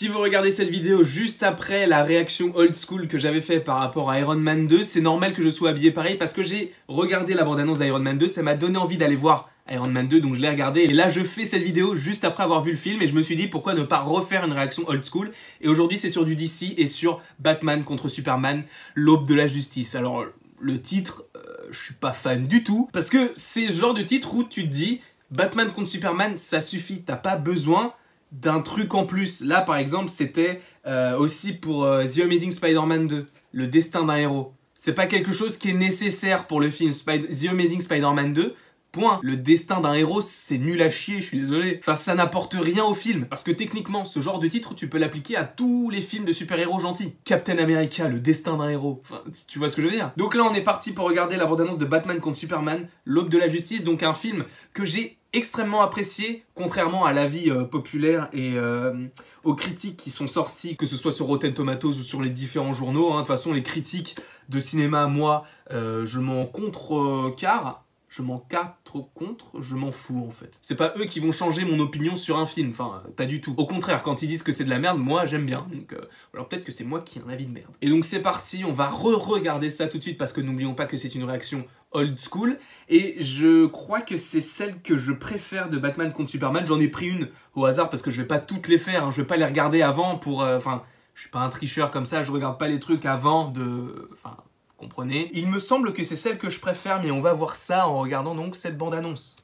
Si vous regardez cette vidéo juste après la réaction old school que j'avais fait par rapport à Iron Man 2, c'est normal que je sois habillé pareil parce que j'ai regardé la bande-annonce d'Iron Man 2, ça m'a donné envie d'aller voir Iron Man 2, donc je l'ai regardé. Et là, je fais cette vidéo juste après avoir vu le film et je me suis dit pourquoi ne pas refaire une réaction old school. Et aujourd'hui, c'est sur du DC et sur Batman contre Superman, l'aube de la justice. Alors, le titre, je suis pas fan du tout parce que c'est ce genre de titre où tu te dis Batman contre Superman, ça suffit, t'as pas besoin d'un truc en plus. Là, par exemple, c'était aussi pour The Amazing Spider-Man 2, le destin d'un héros. C'est pas quelque chose qui est nécessaire pour le film The Amazing Spider-Man 2. Point. Le destin d'un héros, c'est nul à chier, je suis désolé. Enfin, ça n'apporte rien au film. Parce que techniquement, ce genre de titre, tu peux l'appliquer à tous les films de super-héros gentils. Captain America, le destin d'un héros. Enfin, tu vois ce que je veux dire. Donc là, on est parti pour regarder la bande-annonce de Batman contre Superman, l'aube de la justice. Donc un film que j'ai extrêmement apprécié, contrairement à l'avis populaire et aux critiques qui sont sorties, que ce soit sur Rotten Tomatoes ou sur les différents journaux. De toute façon, les critiques de cinéma, moi, je m'en contrecarre. Je m'en fous en fait. C'est pas eux qui vont changer mon opinion sur un film, enfin pas du tout. Au contraire, quand ils disent que c'est de la merde, moi j'aime bien. Donc alors peut-être que c'est moi qui ai un avis de merde. Et donc c'est parti, on va re-regarder ça tout de suite parce que n'oublions pas que c'est une réaction old school. Et je crois que c'est celle que je préfère de Batman contre Superman. J'en ai pris une au hasard parce que je vais pas toutes les faire, hein. Je vais pas les regarder avant pour... Enfin, je suis pas un tricheur comme ça, je regarde pas les trucs avant de... Enfin... Comprenez. Il me semble que c'est celle que je préfère, mais on va voir ça en regardant donc cette bande-annonce.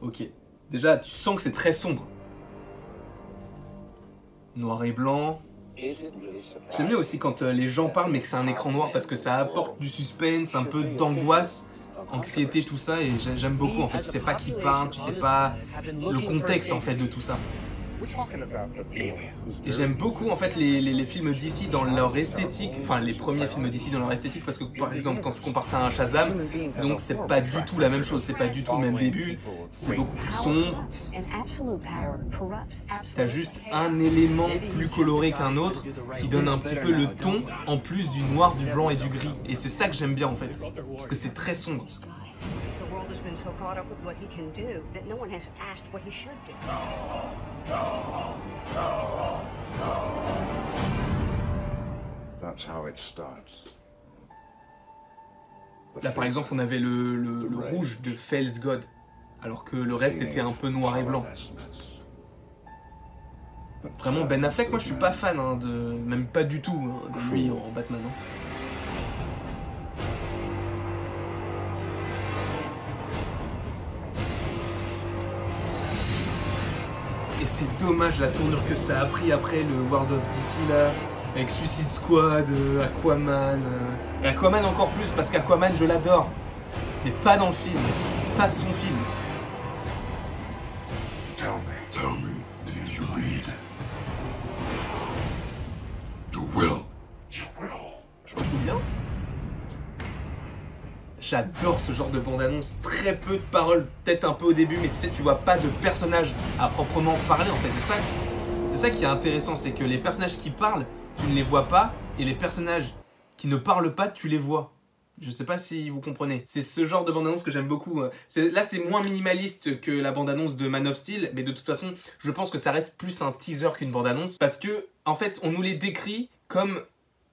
Ok. Déjà, tu sens que c'est très sombre. Noir et blanc. J'aime bien aussi quand les gens parlent, mais que c'est un écran noir, parce que ça apporte du suspense, un peu d'angoisse, anxiété, tout ça, et j'aime beaucoup en fait. Tu sais pas qui parle, tu sais pas le contexte en fait de tout ça. Et j'aime beaucoup en fait les films d'ici dans leur esthétique, enfin les premiers films d'ici dans leur esthétique, parce que par exemple quand tu compares ça à un Shazam, donc c'est pas du tout la même chose, c'est pas du tout le même début, c'est beaucoup plus sombre. T'as juste un élément plus coloré qu'un autre qui donne un petit peu le ton en plus du noir, du blanc et du gris. Et c'est ça que j'aime bien en fait, parce que c'est très sombre. So caught up with what he can do that no one has asked what he should do. That's how it starts. Là par exemple on avait le rouge de False God, alors que le reste était un peu noir et blanc. Vraiment Ben Affleck, moi je suis pas fan, hein, même pas du tout hein, de lui en Batman. Hein. Et c'est dommage la tournure que ça a pris après le World of DC là, avec Suicide Squad, Aquaman, et Aquaman encore plus parce qu'Aquaman je l'adore, mais pas dans le film, pas son film. Tell me, did you read? You will. Je m'en souviens. J'adore ce genre de bande-annonce, très peu de paroles, peut-être un peu au début, mais tu sais, tu vois pas de personnages à proprement parler en fait. C'est ça qui est intéressant, c'est que les personnages qui parlent, tu ne les vois pas, et les personnages qui ne parlent pas, tu les vois. Je sais pas si vous comprenez. C'est ce genre de bande-annonce que j'aime beaucoup. Là, c'est moins minimaliste que la bande-annonce de Man of Steel, mais de toute façon, je pense que ça reste plus un teaser qu'une bande-annonce, parce que, en fait, on nous les décrit comme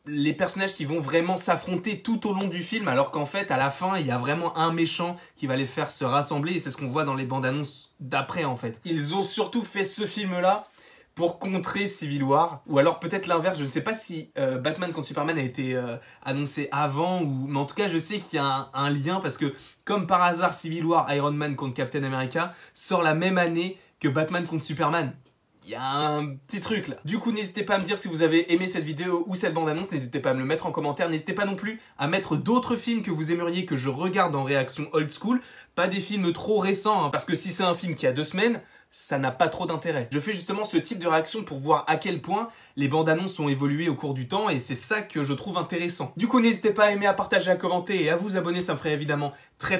les personnages qui vont vraiment s'affronter tout au long du film, alors qu'en fait, à la fin, il y a vraiment un méchant qui va les faire se rassembler, et c'est ce qu'on voit dans les bandes annonces d'après, en fait. Ils ont surtout fait ce film-là pour contrer Civil War, ou alors peut-être l'inverse, je ne sais pas si Batman contre Superman a été annoncé avant, mais en tout cas, je sais qu'il y a un lien, parce que, comme par hasard, Civil War, Iron Man contre Captain America, sort la même année que Batman contre Superman. Il y a un petit truc là. Du coup, n'hésitez pas à me dire si vous avez aimé cette vidéo ou cette bande-annonce. N'hésitez pas à me le mettre en commentaire. N'hésitez pas non plus à mettre d'autres films que vous aimeriez que je regarde en réaction old school. Pas des films trop récents, hein, parce que si c'est un film qui a 2 semaines, ça n'a pas trop d'intérêt. Je fais justement ce type de réaction pour voir à quel point les bandes-annonces ont évolué au cours du temps, et c'est ça que je trouve intéressant. Du coup, n'hésitez pas à aimer, à partager, à commenter et à vous abonner, ça me ferait évidemment très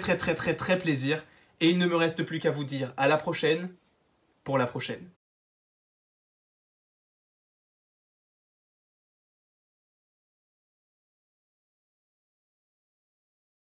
plaisir. Et il ne me reste plus qu'à vous dire à la prochaine pour la prochaine.